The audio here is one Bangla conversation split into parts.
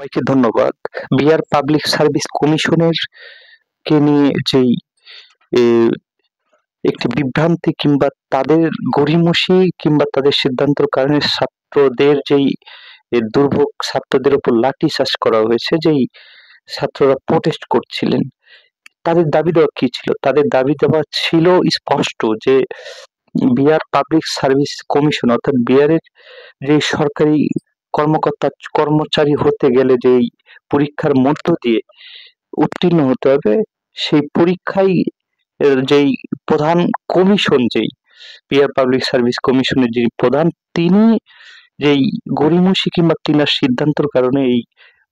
সবাইকে ধন্যবাদ। বিহার পাবলিক সার্ভিস কমিশনের কে নিয়ে যেই এ একটি বিভ্রান্তি কিংবা তাদের গড়িমসি কিংবা তাদের সিদ্ধান্তের কারণে ছাত্রদের যেই দুর্ভোগ, ছাত্রদের উপর লাঠিচার্জ করা হয়েছে, যেই ছাত্ররা প্রোটেস্ট করছিলেন, তাদের দাবি-দাওয়া কি ছিল? তাদের দাবি-দাওয়া ছিল স্পষ্ট যে বিহার পাবলিক সার্ভিস কমিশন অর্থাৎ বিহারের যে সরকারি কর্মকর্তা কর্মচারী হতে গেলে যেই পরীক্ষার মধ্য দিয়ে উত্তীর্ণ হতে হবে, সেই পরীক্ষায় যেই প্রধান কমিশন যেই বিহার পাবলিক সার্ভিস কমিশনের যিনি প্রধান, তিনি যেই গড়িমসি কিংবা তিনার সিদ্ধান্তের কারণে এই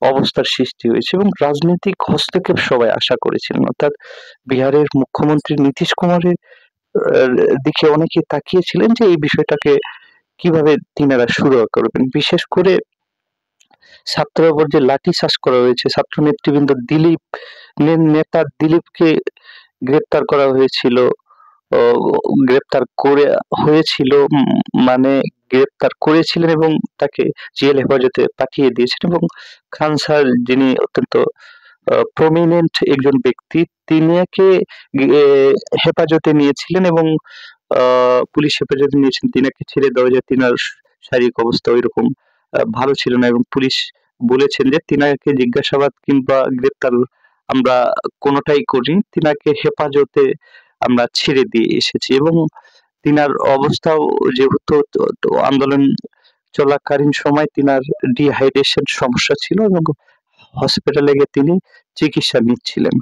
অবস্থার সৃষ্টি হয়েছে এবং রাজনৈতিক হস্তক্ষেপ সবাই আশা করেছিলেন। অর্থাৎ বিহারের মুখ্যমন্ত্রী নীতিশ কুমারের আ দিকে অনেকে তাকিয়েছিলেন যে এই বিষয়টাকে কিভাবে তিনারা সুরাহা করবেন। বিশেষ করে ছাত্রের উপর যে লাঠিচার্জ করা হয়েছে, ছাত্র নেতৃবৃন্দ দিলীপ নেতা দিলীপকে গ্রেপ্তার করা হয়েছিল। ও গ্রেপ্তার করে হয়েছিল মানে গ্রেপ্তার করেছিলেন এবং তাকে জেল হেফাজতে পাঠিয়ে দিয়েছেন এবং খান স্যার যিনি অত্যন্ত প্রমিনেন্ট একজন ব্যক্তি, তিনাকে হেফাজতে নিয়েছিলেন এবং আ পুলিশ হেফাজতে নিয়েছেন। তিনাকে ছেড়ে দেওয়া যায়। তিনার শারীরিক অবস্থা ঐরকম ভালো ছিল না এবং পুলিশ বলেছেন যে তিনাকে জিজ্ঞাসাবাদ কিংবা গ্রেপ্তার আমরা কোনটাই করিনি। তিনাকে হেফাজতে আমরা ছেড়ে দিয়ে এসেছি এবং তিনার অবস্থাও যেহেতু আন্দোলন চলাকালীন সময় তিনার ডিহাইড্রেশন সমস্যা ছিল এবং হসপিটালে গিয়ে তিনি চিকিৎসা নিচ্ছিলেন।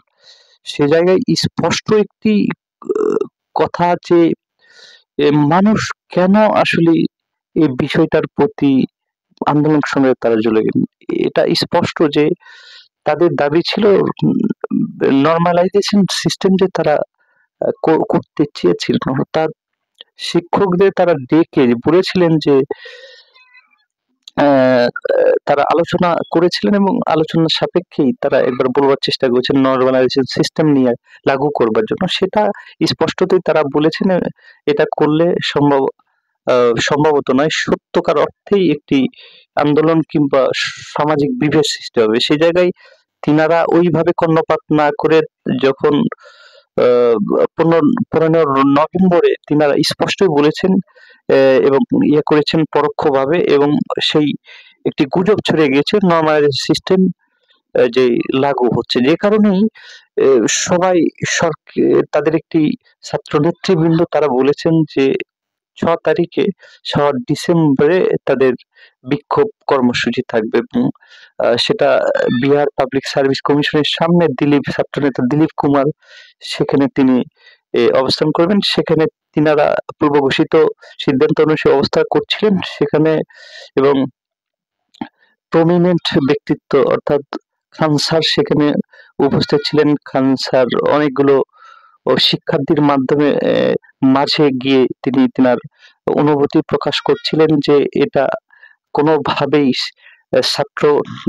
সে জায়গায় স্পষ্ট একটি আ কথা যে মানুষ কেন আসলে এই বিষয়টার প্রতি আন্দোলন সংগ্রামে তারা জ্বলে গেলেন। এটা স্পষ্ট যে তাদের দাবি ছিল নরমালাইজেশন সিস্টেম যে তারা করতে চেয়েছিলেন। অর্থাৎ শিক্ষকদের তারা ডেকে বলেছিলেন যে অ্যা তারা আলোচনা করেছিলেন এবং আলোচনার সাপেক্ষেই তারা একবার বলবার চেষ্টা করেছেন নরমালাইজেশন সিস্টেম নিয়ে লাগু করবার জন্য। সেটা স্পষ্টতই তারা বলেছেন এটা করলে আ সম্ভবত নয়। সত্যকার অর্থেই একটি আন্দোলন কিংবা সামাজিক বিভেদ সৃষ্টি হবে। সে জায়গায় তিনারা ওইভাবে কর্ণপাত না করে যখন আ ১৫ নভেম্বরে তিনারা স্পষ্টই বলেছেন এবং করেছেন পরোক্ষভাবে এবং সেই একটি গুজব ছড়িয়ে গিয়েছে নরমালাইজেশন সিস্টেম যে লাগু হচ্ছে। যে কারণেই এ সবাই তাদের একটি ছাত্র নেতৃবৃন্দ তারা বলেছেন যে ৬ তারিখে ৬ ডিসেম্বরে তাদের বিক্ষোভ কর্মসূচি থাকবে এবং সেটা বিহার পাবলিক সার্ভিস কমিশনের সামনে ছাত্রনেতা দিলীপ কুমার সেখানে তিনি অবস্থান করবেন। সেখানে তিনারা পূর্ব ঘোষিত সিদ্ধান্ত অনুযায়ী অবস্থান করছিলেন সেখানে এবং প্রমিনেন্ট ব্যক্তিত্ব অর্থাৎ খান স্যার সেখানে উপস্থিত ছিলেন। খান স্যার অনেকগুলো শিক্ষার্থীর মাধ্যমে মাঝে গিয়ে তিনি তিনার অনুভূতি প্রকাশ করছিলেন যে এটা কোনোভাবেই ছাত্র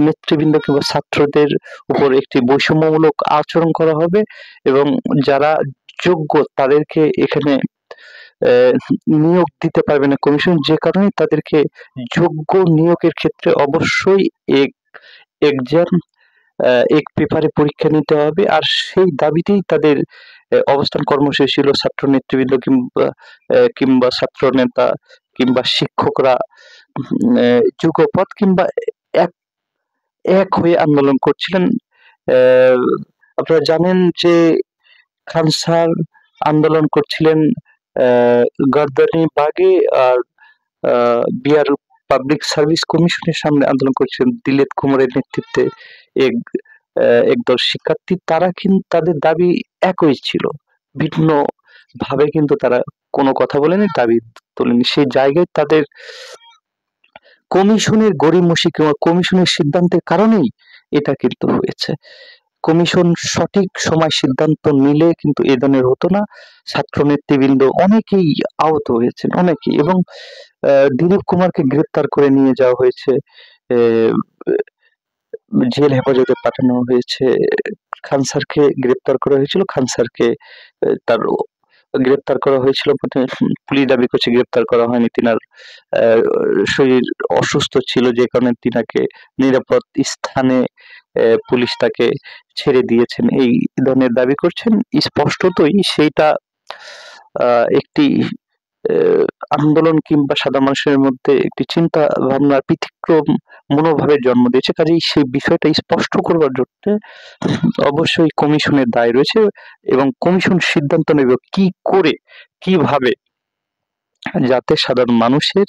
নেতৃবৃন্দ কিংবা ছাত্রদের উপর একটি বৈষম্যমূলক আচরণ করা হবে এবং যারা যোগ্য তাদেরকে এখানে অ্যা নিয়োগ দিতে পারবে না কমিশন। যে কারণে তাদেরকে যোগ্য নিয়োগের ক্ষেত্রে অবশ্যই এক এক্সাম এক পেপারে পরীক্ষা নিতে হবে। আর সেই দাবিতেই তাদের অবস্থান কর্মসূচি ছিল ছাত্র নেতৃবৃন্দ কিংবা ছাত্র নেতা কিংবা শিক্ষকরা যুগপৎ কিংবা এক এক হয়ে আন্দোলন করছিলেন। অ্যা আপনারা জানেন যে খান স্যার আন্দোলন করছিলেন গর্দানি বাগে আর আ বিহার পাবলিক সার্ভিস কমিশনের সামনে আন্দোলন করছিলেন দিলীপ কুমারের নেতৃত্বে এক একদল শিক্ষার্থী। তারা তাদের দাবি একই ছিল। ভিন্নভাবে কিন্তু তারা কোনো কথা বলেনি, দাবি তোলেনি। সেই জায়গায় তাদের কমিশনের গড়িমসি কিংবা কমিশনের সিদ্ধান্তের কারণেই এটা কিন্তু হয়েছে। কমিশন সঠিক সময় সিদ্ধান্ত নিলে কিন্তু এ ধরনের হতো না। ছাত্র নেতৃবৃন্দ অনেকেই আহত হয়েছেন, অনেকেই এবং দিলীপ কুমারকে গ্রেপ্তার করে নিয়ে যাওয়া হয়েছে। এ জেল হেফাজতে পাঠানো হয়েছে। খান স্যারকে গ্রেপ্তার করা হয়েছিল। খান স্যারকে তার গ্রেপ্তার করা হয়েছিল। পুলিশ দাবি করছে গ্রেপ্তার করা হয়নি। তিনার শরীর অসুস্থ ছিল, যে কারণে তিনাকে নিরাপদ স্থানে পুলিশ তাকে ছেড়ে দিয়েছেন, এই ধরনের দাবি করছেন। স্পষ্টতই সেইটা একটি আন্দোলন কিংবা সাধারণ মানুষের মধ্যে একটি চিন্তা ভাবনার ব্যতিক্রম মনোভাবের জন্ম দিয়েছে। কাজেই সেই বিষয়টা স্পষ্ট করবার জন্যে অবশ্যই কমিশনের দায় রয়েছে এবং কমিশন সিদ্ধান্ত নেবে কি করে, কিভাবে যাতে সাধারণ মানুষের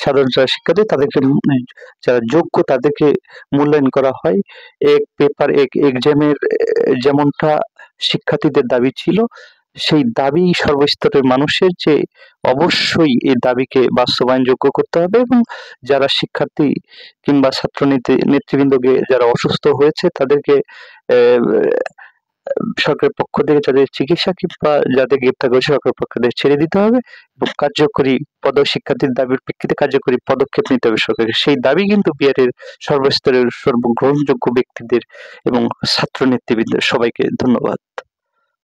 সাধারণ যারা শিক্ষার্থী তাদেরকে যারা যোগ্য তাদেরকে মূল্যায়ন করা হয়। এক পেপার এক্সামের যেমনটা শিক্ষার্থীদের দাবি ছিল, সেই দাবি সর্বস্তরের মানুষের যে অবশ্যই এই দাবিকে বাস্তবায়নযোগ্য করতে হবে এবং যারা শিক্ষার্থী কিংবা ছাত্র নেতৃবৃন্দকে যারা অসুস্থ হয়েছে তাদেরকে সরকারের পক্ষ থেকে যাদের চিকিৎসা কিংবা যাদের গ্রেপ্তার করেছে সরকারের পক্ষ থেকে ছেড়ে দিতে হবে এবং কার্যকরী শিক্ষার্থীর দাবির প্রেক্ষিতে কার্যকরী পদক্ষেপ নিতে হবে সরকারের। সেই দাবি কিন্তু বিআরের সর্বস্তরের সর্বগ্রহণযোগ্য ব্যক্তিদের এবং ছাত্র নেতৃবৃন্দের। সবাইকে ধন্যবাদ।